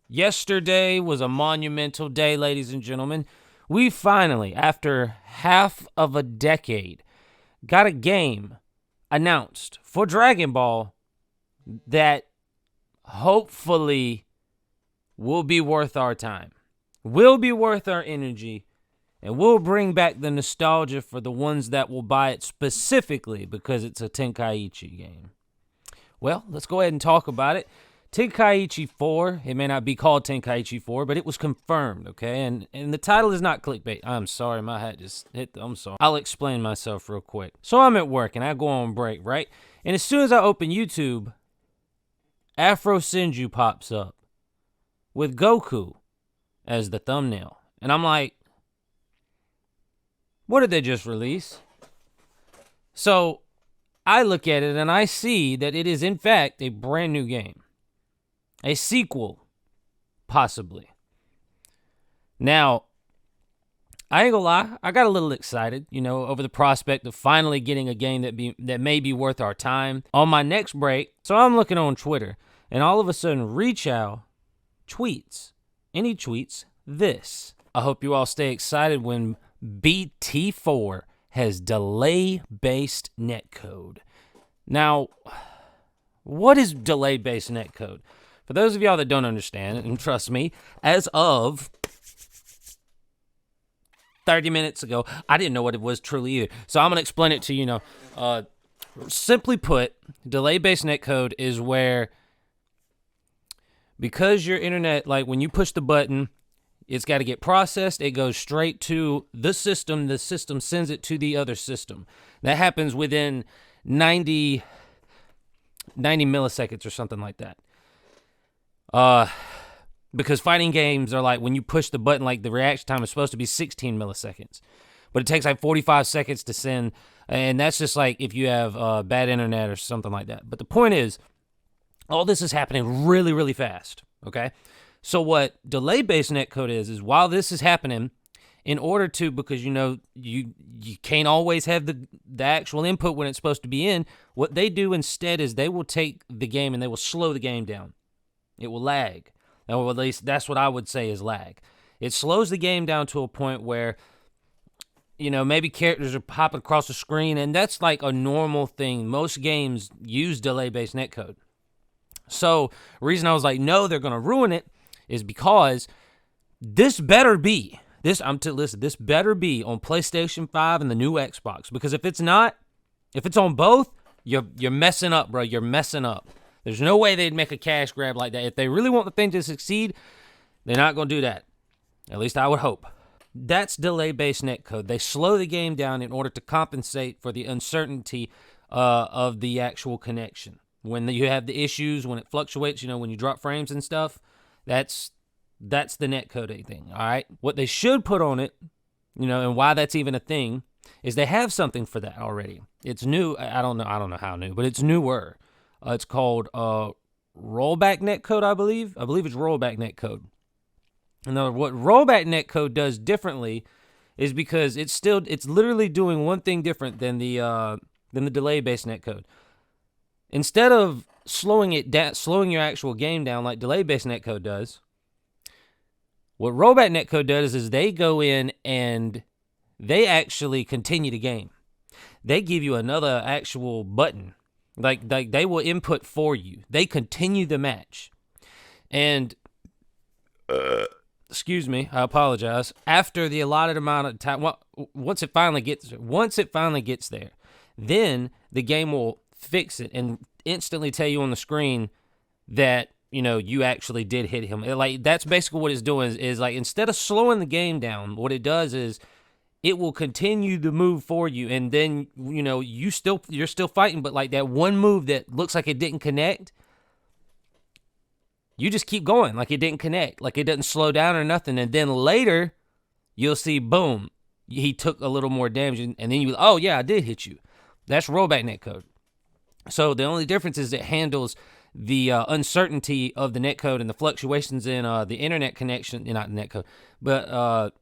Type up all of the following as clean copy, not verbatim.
Yesterday was a monumental day, ladies and gentlemen. We finally, after half of a decade, got a game announced for Dragon Ball that hopefully will be worth our time, will be worth our energy, and will bring back the nostalgia for the ones that will buy it specifically because it's a Tenkaichi game. Well, let's go ahead and talk about it. Tenkaichi 4, it may not be called Tenkaichi 4, but it was confirmed, okay? And the title is not clickbait. I'm sorry, my hat just hit I'm sorry. I'll explain myself real quick. So I'm at work, and I go on break, right? And as soon as I open YouTube, Afro Senju pops up with Goku as the thumbnail. And I'm like, what did they just release? So I look at it, and I see that it is, in fact, a brand new game. A sequel, possibly. Now, I ain't gonna lie, I got a little excited, over the prospect of finally getting a game that may be worth our time on my next break. So I'm looking on Twitter, and all of a sudden, Rechow tweets, and he tweets this. I hope you all stay excited when BT4 has delay-based netcode. Now, what is delay-based netcode? For those of y'all that don't understand, and trust me, as of 30 minutes ago, I didn't know what it was truly either. So I'm going to explain it to you now. Simply put, delay-based netcode is where, because your internet, like when you push the button, it's got to get processed. It goes straight to the system. The system sends it to the other system. That happens within 90 milliseconds or something like that. Because fighting games are like when you push the button, like the reaction time is supposed to be 16 milliseconds, but it takes like 45 seconds to send, and that's just like if you have bad internet or something like that. But the point is, all this is happening really, really fast, okay? So what delay-based netcode is while this is happening, in order to, because you can't always have the actual input when it's supposed to be in, what they do instead is they will take the game and they will slow the game down. It will lag. Or at least that's what I would say is lag. It slows the game down to a point where, maybe characters are popping across the screen, and that's like a normal thing. Most games use delay-based netcode. So the reason I was like, no, they're going to ruin it is because this better be, this better be on PlayStation 5 and the new Xbox. Because if it's not, if it's on both, you're messing up, bro. You're messing up. There's no way they'd make a cash grab like that. If they really want the thing to succeed, they're not going to do that. At least I would hope. That's delay-based netcode. They slow the game down in order to compensate for the uncertainty of the actual connection. When you have the issues, when it fluctuates, when you drop frames and stuff, that's the netcoding thing, all right? What they should put on it, and why that's even a thing, is they have something for that already. It's new. I don't know how new, but it's newer. It's called rollback netcode, I believe. I believe it's rollback netcode. Now, what rollback netcode does differently is because it's literally doing one thing different than the delay-based netcode. Instead of slowing your actual game down like delay-based netcode does, what rollback netcode does is they go in and they actually continue the game. They give you another actual button. Like they will input for you. They continue the match. And, excuse me, I apologize. After the allotted amount of time, once it finally gets there, then the game will fix it and instantly tell you on the screen that, you actually did hit him. Like, that's basically what it's doing is like, instead of slowing the game down, what it does is it will continue the move for you, and then you're still fighting, but like that one move that looks like it didn't connect, you just keep going like it didn't connect, like it doesn't slow down or nothing, and then later you'll see, boom, he took a little more damage, and then oh yeah, I did hit you. That's rollback netcode. So the only difference is it handles the uncertainty of the netcode and the fluctuations in the internet connection, not netcode, but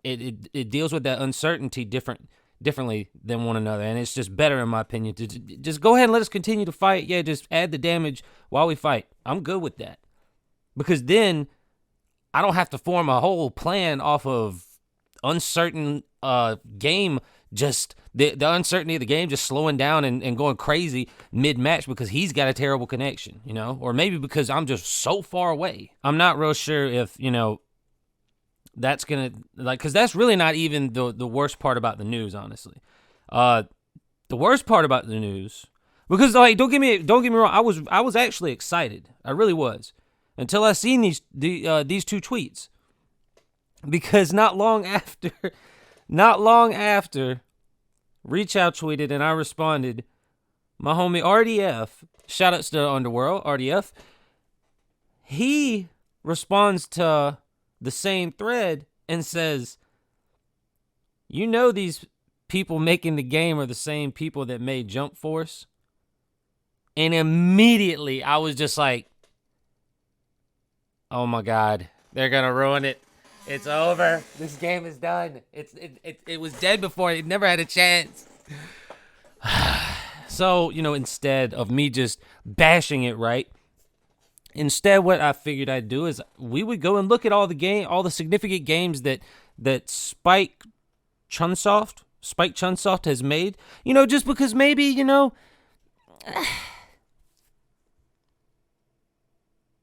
it deals with that uncertainty differently than one another, and it's just better in my opinion to just go ahead and let us continue to fight. Yeah, just add the damage while we fight. I'm good with that. because then I don't have to form a whole plan off of uncertain game, just the uncertainty of the game just slowing down and going crazy mid-match because he's got a terrible connection, or maybe because I'm just so far away. I'm not real sure if, that's going to, because that's really not even the worst part about the news, honestly. The worst part about the news, because don't get me wrong, I was actually excited. I really was. Until I seen these two tweets. Because not long after Reach Out tweeted and I responded, my homie RDF, shout outs to the Underworld, RDF, he responds to the same thread and says, these people making the game are the same people that made Jump Force? And immediately I was just like, oh my God, they're gonna ruin it. It's over. This game is done. It was dead before. It never had a chance. So, instead of me just bashing it, right? Instead, what I figured I'd do is we would go and look at all the significant games that Spike Chunsoft has made. Just because maybe, I'm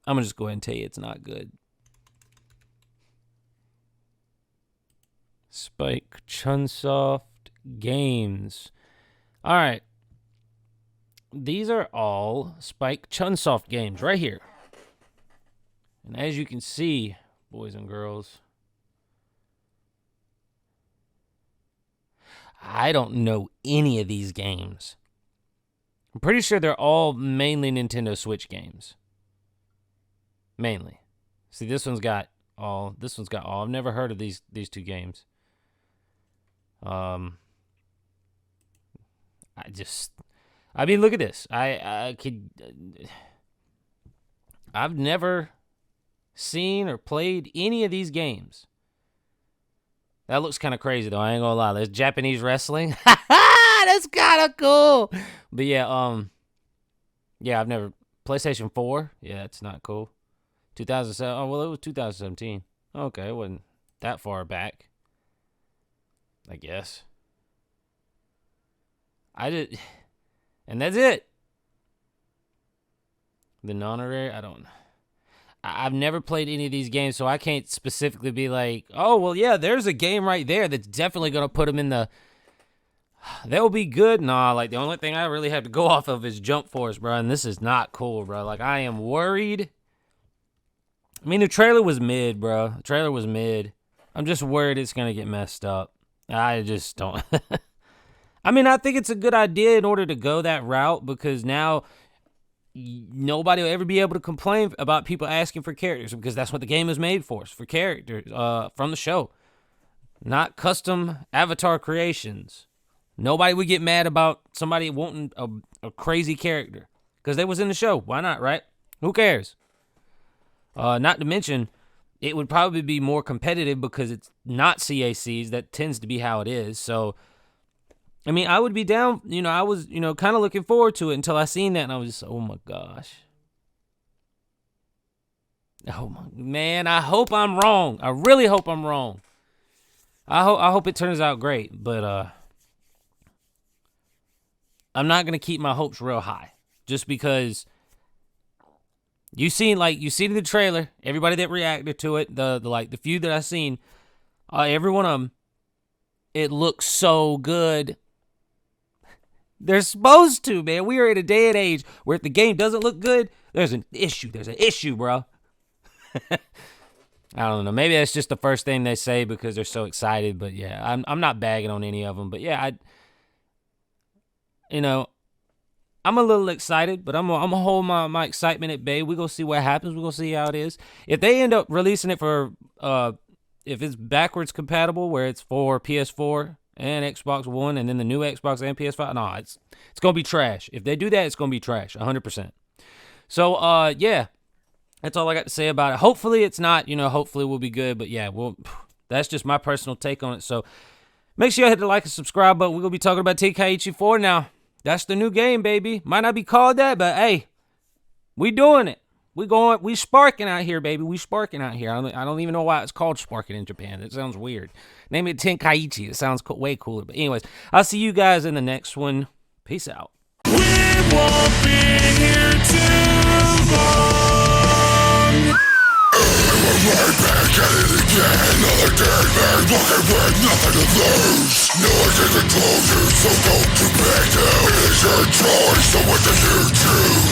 gonna just go ahead and tell you it's not good. Spike Chunsoft games. All right. These are all Spike Chunsoft games right here. And as you can see, boys and girls, I don't know any of these games. I'm pretty sure they're all mainly Nintendo Switch games. Mainly. See, this one's got all. I've never heard of these two games. Look at this. I've never seen or played any of these games. That looks kind of crazy though. I ain't gonna lie. There's Japanese wrestling. That's kind of cool. But yeah, I've never PlayStation 4. Yeah, it's not cool. 2007. Oh well, it was 2017. Okay, it wasn't that far back, I guess. And that's it. The non-honorary, I've never played any of these games, so I can't specifically be like, oh, well, yeah, there's a game right there that's definitely going to put them in the, they'll be good. Nah, the only thing I really have to go off of is Jump Force, bro, and this is not cool, bro. I am worried. I mean, the trailer was mid, bro. The trailer was mid. I'm just worried it's going to get messed up. I just don't. I mean, I think it's a good idea in order to go that route because now nobody will ever be able to complain about people asking for characters because that's what the game is made for characters from the show, not custom avatar creations. Nobody would get mad about somebody wanting a crazy character because they was in the show. Why not, right? Who cares? Not to mention, it would probably be more competitive because it's not CACs. That tends to be how it is. So, I mean, I would be down. I was, kind of looking forward to it until I seen that, and I was just, oh my gosh. Oh my man, I hope I'm wrong. I really hope I'm wrong. I hope it turns out great, but I'm not gonna keep my hopes real high just because. You seen the trailer, everybody that reacted to it, the few that I seen, every one of them, it looks so good. They're supposed to, man. We are in a day and age where if the game doesn't look good, there's an issue. There's an issue, bro. I don't know. Maybe that's just the first thing they say because they're so excited. But yeah, I'm not bagging on any of them. But yeah, I'm a little excited, but I'm gonna hold my excitement at bay. We're gonna see what happens. We're gonna see how it is. If they end up releasing it for if it's backwards compatible where it's for PS4 and Xbox One and then the new Xbox and PS5, no, it's gonna be trash. If they do that, it's gonna be trash, 100%. So yeah, that's all I got to say about it. Hopefully it's not, hopefully we'll be good, but yeah, that's just my personal take on it. So make sure you hit the like and subscribe button. We're gonna be talking about Tenkaichi 4 now. That's the new game, baby. Might not be called that, but hey, we doing it. We sparking out here, baby. We sparking out here. I don't even know why it's called sparking in Japan. It sounds weird. Name it Tenkaichi. It sounds way cooler. But anyways, I'll see you guys in the next one. Peace out. We won't be here too long. Right back at it again. Another gangbang, walking with nothing to lose. No one can control you, so don't you back down. It is your choice, so what do you choose?